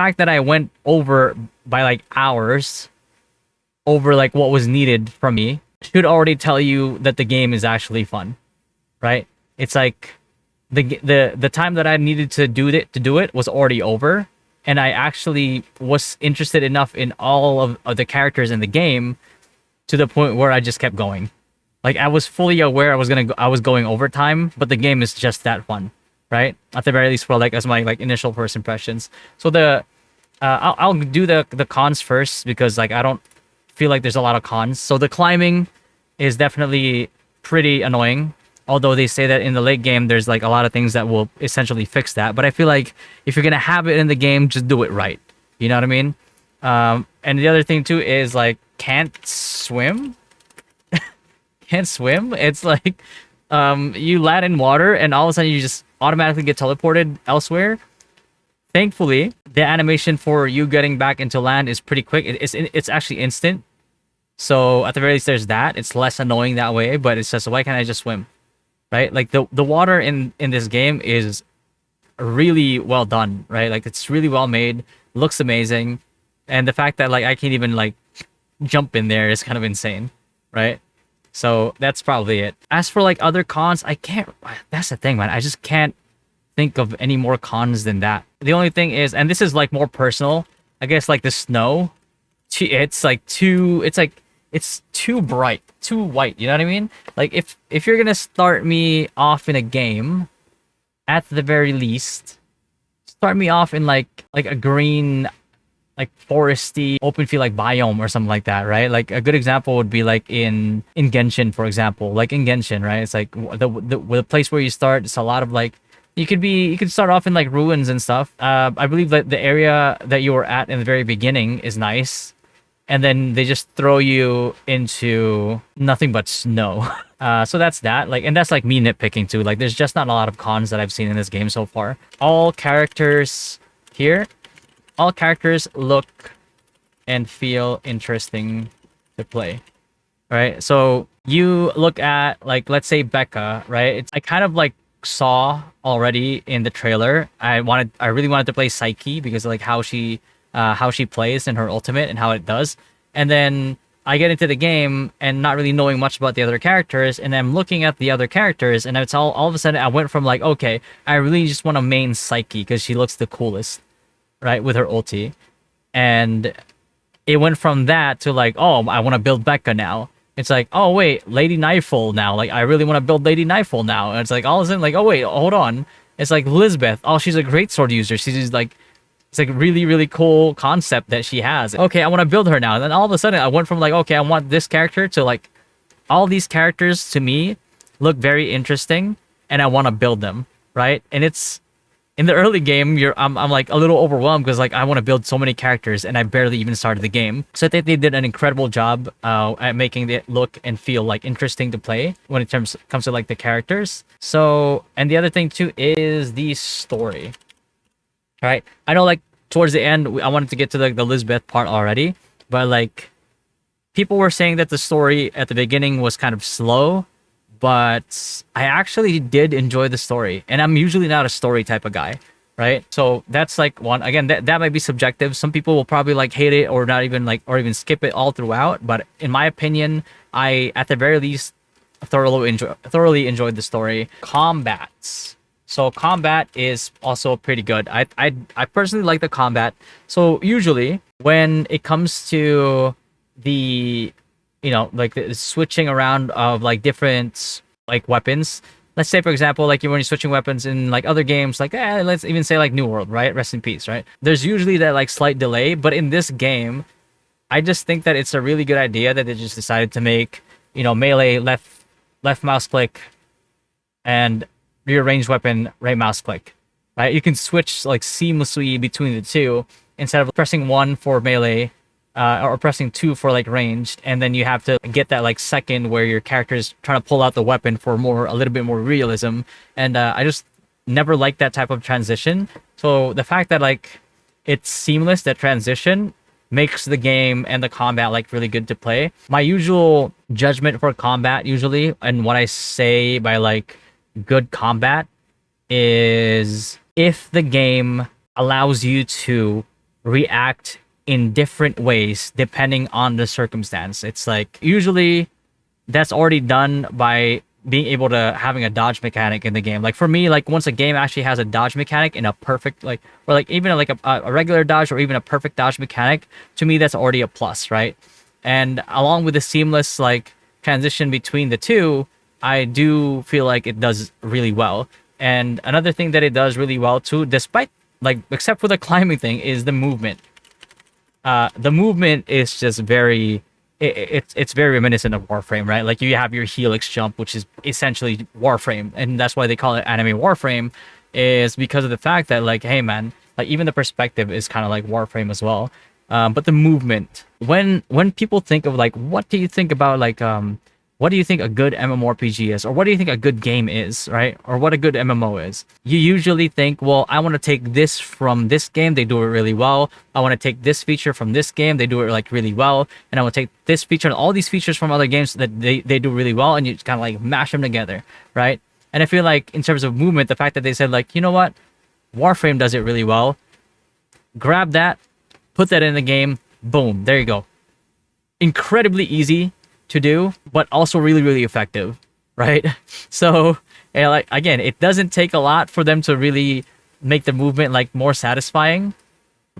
fact that I went over by like hours over like what was needed from me should already tell you that the game is actually fun, right? It's like the time that I needed to do it was already over, and I actually was interested enough in all of the characters in the game to the point where I just kept going. Like I was fully aware I was going overtime, but the game is just that fun, right? At the very least, for like as my like initial first impressions. So I'll do the cons first because like I don't feel like there's a lot of cons. So the climbing is definitely pretty annoying. Although they say that in the late game there's like a lot of things that will essentially fix that. But I feel like if you're gonna have it in the game, just do it right. You know what I mean? And the other thing too is like can't swim. Can't swim. It's like you land in water and all of a sudden you just automatically get teleported elsewhere. Thankfully, the animation for you getting back into land is pretty quick. It's actually instant. So at the very least, there's that. It's less annoying that way. But it's just why can't I just swim, right? Like the water in this game is really well done, right? Like it's really well made, looks amazing, and the fact that like I can't even like jump in there is kind of insane, right? So that's probably it. As for like other cons, I can't. That's the thing, man. I just can't think of any more cons than that. The only thing is, and this is like more personal, I guess like the snow. It's like too. It's like it's too bright, too white. You know what I mean? Like if you're gonna start me off in a game, at the very least, start me off in like a green, like foresty open field like biome or something like that, right? Like a good example would be like in Genshin, for example. Like in Genshin, right? It's like the place where you start. It's a lot of like you could start off in like ruins and stuff. I believe that the area that you were at in the very beginning is nice, and then they just throw you into nothing but snow. So that's that. Like, and that's like me nitpicking too. Like, there's just not a lot of cons that I've seen in this game so far. All characters here, all characters look and feel interesting to play. Right? So you look at like let's say Becca, right? I kind of like saw already in the trailer. I really wanted to play Psyche because of like how she plays in her ultimate and how it does. And then I get into the game and not really knowing much about the other characters, and I'm looking at the other characters, and it's all of a sudden I went from like, okay, I really just want to main Psyche because she looks the coolest, right, with her ulti. And it went from that to like, oh, I want to build Becca now. It's like, oh wait, Lady Nightfall now. Like I really want to build Lady Nightfall now. And it's like all of a sudden, like, oh wait, hold on. It's like Elizabeth. Oh, she's a great sword user. She's like, it's like really, really cool concept that she has. Okay, I want to build her now. And then all of a sudden, I went from like, okay, I want this character to like, all these characters to me look very interesting, and I want to build them, right? And it's in the early game, I'm like a little overwhelmed because like I want to build so many characters and I barely even started the game. So I think they did an incredible job at making it look and feel like interesting to play when it comes to like the characters. So, and the other thing too is the story. Right? I know like towards the end I wanted to get to the Lisbeth part already, but like people were saying that the story at the beginning was kind of slow, but I actually did enjoy the story, and I'm usually not a story type of guy, right? So that's like one. Again, that might be subjective. Some people will probably like hate it or not even like or even skip it all throughout. But in my opinion, I at the very least thoroughly enjoyed the story. Combats. So combat is also pretty good. I personally like the combat. So usually when it comes to the like the switching around of like different like weapons. Let's say for example, like when you're switching weapons in like other games, like let's even say like New World, right? Rest in peace, right? There's usually that like slight delay, but in this game, I just think that it's a really good idea that they just decided to make melee left mouse click and rearrange weapon right mouse click, right? You can switch like seamlessly between the two instead of pressing one for melee or pressing two for like ranged, and then you have to get that like second where your character is trying to pull out the weapon for a little bit more realism. And I just never liked that type of transition. So the fact that like it's seamless, that transition makes the game and the combat like really good to play. My usual judgment for combat usually, and what I say by like good combat, is if the game allows you to react in different ways depending on the circumstance. It's like usually that's already done by being able to having a dodge mechanic in the game. Like for me, like once a game actually has a dodge mechanic in a perfect like or like even like a regular dodge or even a perfect dodge mechanic, to me that's already a plus, right? And along with the seamless like transition between the two, I do feel like it does really well. And another thing that it does really well too, despite like except for the climbing thing, is the movement. The movement is just very it's very reminiscent of Warframe, right? Like you have your Helix jump, which is essentially Warframe, and that's why they call it anime Warframe, is because of the fact that like, hey man, like even the perspective is kind of like Warframe as well. But the movement, when people think of like, what do you think about like what do you think a good MMORPG is, or what do you think a good game is, right? Or what a good MMO is? You usually think, well, I want to take this from this game, they do it really well. I want to take this feature from this game, they do it like really well. And I want to take this feature and all these features from other games that they do really well, and you just kind of like mash them together, right? And I feel like in terms of movement, the fact that they said like, you know what, Warframe does it really well. Grab that, put that in the game, boom, there you go. Incredibly easy to do, but also really, really effective, right? So, yeah, like again, it doesn't take a lot for them to really make the movement like more satisfying,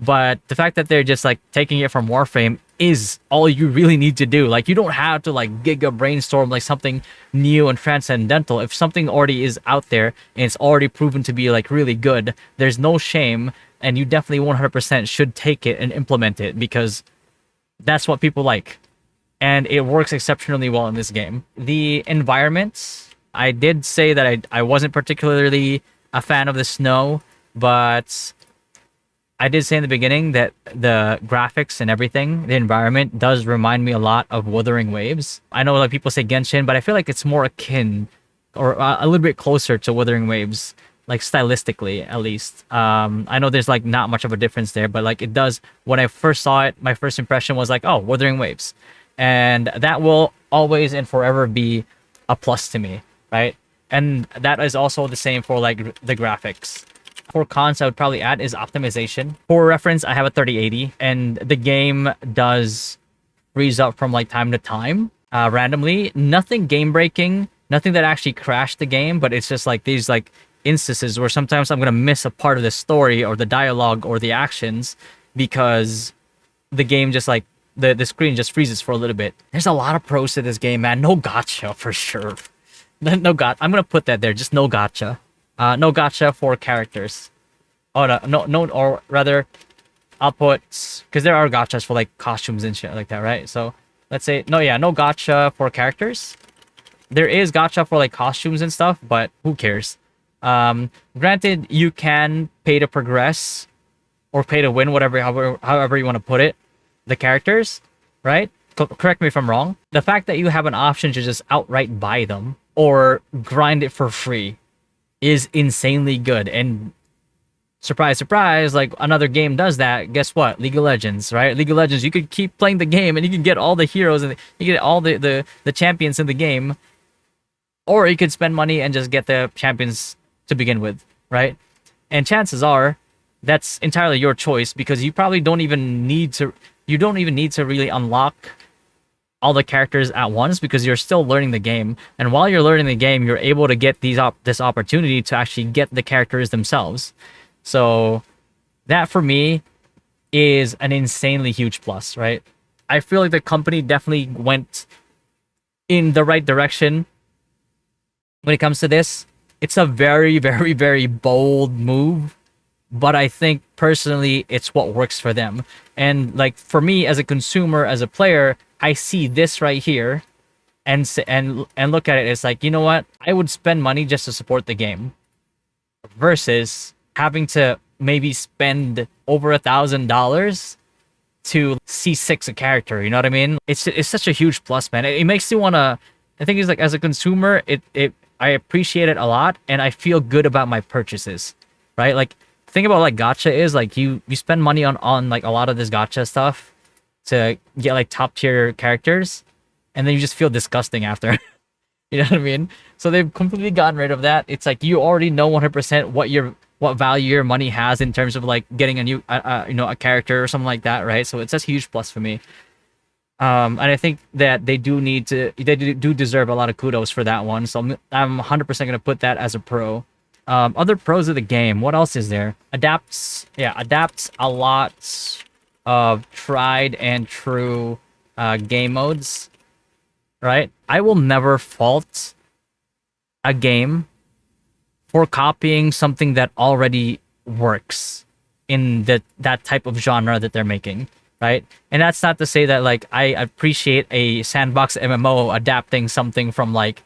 but the fact that they're just like taking it from Warframe is all you really need to do. Like you don't have to like giga brainstorm like something new and transcendental. If something already is out there and it's already proven to be like really good, there's no shame, and you definitely 100% should take it and implement it because that's what people like. And it works exceptionally well in this game. The environments, I did say that I wasn't particularly a fan of the snow, but I did say in the beginning that the graphics and everything, the environment does remind me a lot of Wuthering Waves. I know like people say Genshin, but I feel like it's more akin or a little bit closer to Wuthering Waves, like stylistically at least. I know there's like not much of a difference there, but like it does. When I first saw it, my first impression was like, oh, Wuthering Waves. And that will always and forever be a plus to me, right? And that is also the same for like the graphics. For cons, I would probably add is optimization. For reference, I have a 3080, and the game does freeze up from like time to time, randomly. Nothing game breaking, nothing that actually crashed the game, but it's just like these like instances where sometimes I'm gonna miss a part of the story or the dialogue or the actions because the game just like the screen just freezes for a little bit. There's a lot of pros to this game, man. No gotcha for sure. No got. I'm gonna put that there. Just no gotcha. No gotcha for characters. Oh no, or rather, I'll put because there are gotchas for like costumes and shit like that, right? So let's say no gotcha for characters. There is gotcha for like costumes and stuff, but who cares? Granted, you can pay to progress or pay to win, however you want to put it. The characters, right? Correct me if I'm wrong. The fact that you have an option to just outright buy them or grind it for free is insanely good. And surprise, surprise, like another game does that. Guess what? League of Legends, right? League of Legends, you could keep playing the game and you can get all the heroes and you get all the champions in the game. Or you could spend money and just get the champions to begin with, right? And chances are that's entirely your choice because you probably don't even need to really unlock all the characters at once because you're still learning the game. And while you're learning the game, you're able to get this opportunity to actually get the characters themselves. So that for me is an insanely huge plus, right? I feel like the company definitely went in the right direction when it comes to this. It's a very, very, very bold move, but I think personally it's what works for them. And like for me as a consumer, as a player, I see this right here and look at it. It's like, you know what? I would spend money just to support the game versus having to maybe spend over $1,000 to C6 a character. You know what I mean? It's such a huge plus, man. It makes you wanna. I think it's like as a consumer, I appreciate it a lot, and I feel good about my purchases, right? Like thing about like gacha is like you spend money on like a lot of this gacha stuff to get like top tier characters, and then you just feel disgusting after. You know what I mean? So they've completely gotten rid of that. It's like you already know 100% what you're what value your money has in terms of like getting a new a character or something like that, right? So it's a huge plus for me. And I think that they do deserve a lot of kudos for that one. So I'm 100% gonna put that as a pro. Other pros of the game. What else is there? Adapts a lot of tried and true game modes. Right? I will never fault a game for copying something that already works in that type of genre that they're making, right? And that's not to say that like I appreciate a sandbox MMO adapting something from like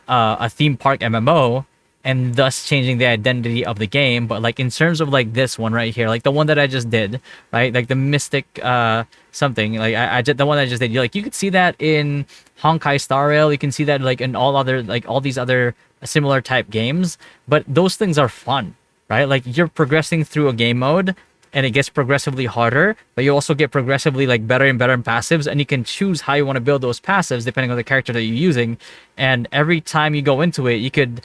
a theme park MMO and thus changing the identity of the game. But like in terms of like this one right here, like the one that I just did, right? Like the Mystic something, like I just the one I just did. Like you could see that in Honkai Star Rail. You can see that like in all these other similar type games. But those things are fun, right? Like you're progressing through a game mode and it gets progressively harder, but you also get progressively like better and better in passives, and you can choose how you want to build those passives depending on the character that you're using. And every time you go into it, you could,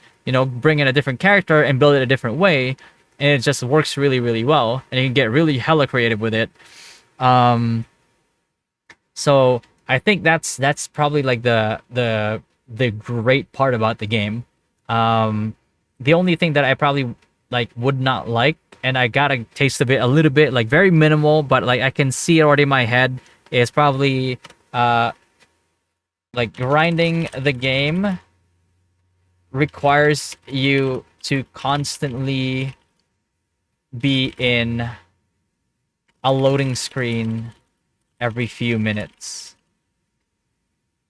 bring in a different character and build it a different way, and it just works really, really well, and you can get really hella creative with it. So I think that's probably like the great part about the game. The only thing that I probably like would not like, and I gotta taste of it a little bit, like very minimal, but like I can see it already in my head, is probably like grinding the game requires you to constantly be in a loading screen every few minutes.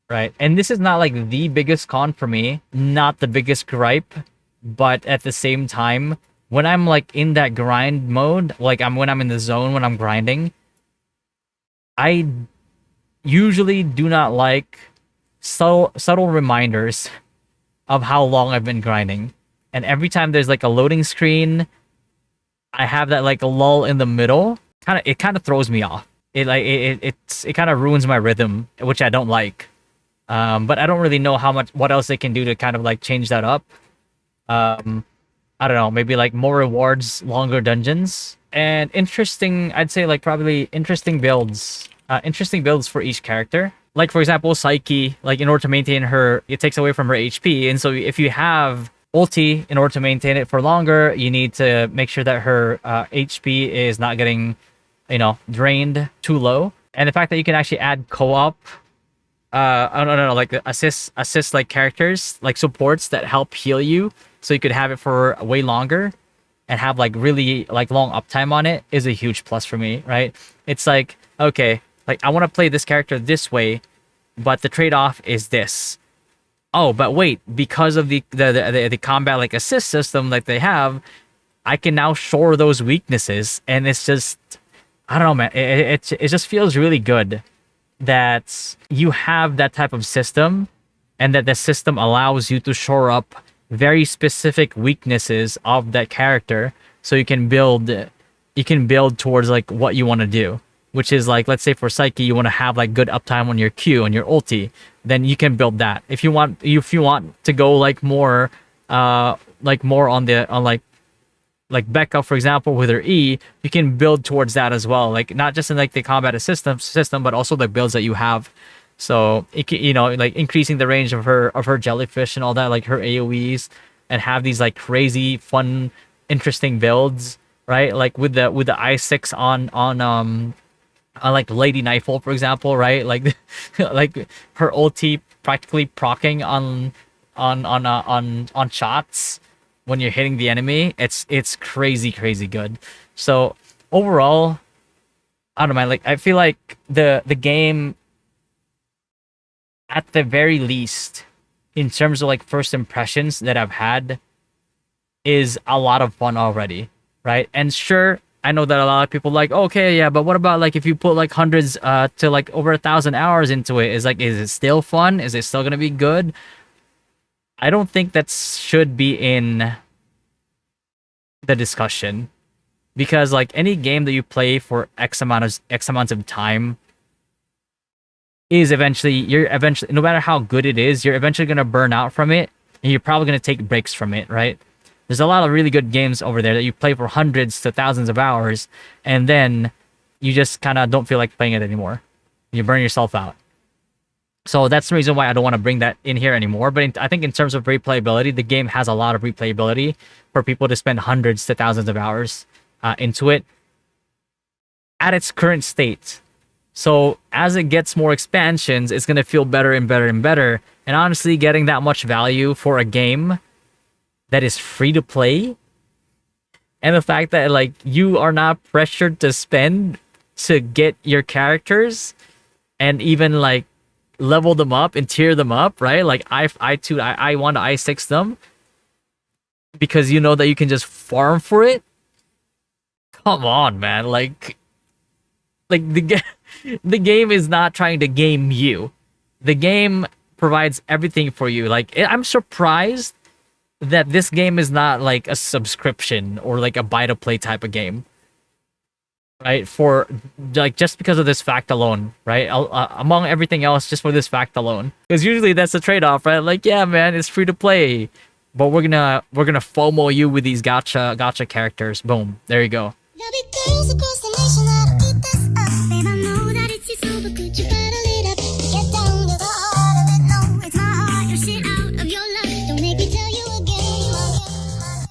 Right. And this is not like the biggest con for me, not the biggest gripe, but at the same time, when I'm like in that grind mode, like when I'm in the zone when I'm grinding, I usually do not like subtle reminders of how long I've been grinding. And every time there's like a loading screen, I have that like a lull in the middle. It kind of throws me off. It kind of ruins my rhythm, which I don't like. But I don't really know what else they can do to kind of like change that up. I don't know, maybe like more rewards, longer dungeons, and interesting, I'd say like probably interesting builds for each character. Like for example, Psyche, like in order to maintain her, it takes away from her HP. And so if you have ulti in order to maintain it for longer, you need to make sure that her HP is not getting, drained too low. And the fact that you can actually add co-op no, like assist like characters, like supports that help heal you, so you could have it for way longer and have like really like long uptime on it is a huge plus for me, right? It's like, okay, like I want to play this character this way, but the trade-off is this. Oh, but wait, because of the combat like assist system that they have, I can now shore those weaknesses, and it's just, I don't know, man. It just feels really good that you have that type of system, and that the system allows you to shore up very specific weaknesses of that character, so you can build towards like what you want to do, which is like, let's say for Psyche, you want to have like good uptime on your Q and your ulti, then you can build that. If you want to go like more on like Becca, for example, with her E, you can build towards that as well. Like not just in like the combat system, but also the builds that you have. So like increasing the range of her jellyfish and all that, like her AoEs, and have these like crazy, fun, interesting builds, right? Like with the I6 on like Lady Nightfall, for example, right? Like like her ulti practically procking on shots when you're hitting the enemy. It's crazy, crazy good. So overall, I don't know, man. Like I feel like the game, at the very least, in terms of like first impressions that I've had, is a lot of fun already, right? And sure, I know that a lot of people like, okay, yeah, but what about like if you put like hundreds to like over 1,000 hours into it? Is it still fun? Is it still gonna be good? I don't think that should be in the discussion, because like any game that you play for X amounts of time is no matter how good it is, you're eventually gonna burn out from it, and you're probably gonna take breaks from it, right? There's a lot of really good games over there that you play for hundreds to thousands of hours, and then you just kind of don't feel like playing it anymore. You burn yourself out. So that's the reason why I don't want to bring that in here anymore. But I think in terms of replayability, the game has a lot of replayability for people to spend hundreds to thousands of hours into it at its current state. So as it gets more expansions, it's gonna feel better and better and better. And honestly, getting that much value for a game that is free to play, and the fact that like you are not pressured to spend to get your characters and even like level them up and tier them up, right? Like I want to I6 them because you know that you can just farm for it. Come on, man. Like the game is not trying to game you. The game provides everything for you. Like I'm surprised that this game is not like a subscription or like a buy to play type of game, right? For like just because of this fact alone, right? Among everything else, just for this fact alone, because usually that's the trade-off, right? Like, yeah, man, it's free to play, but we're gonna FOMO you with these gotcha characters. Boom, there you go.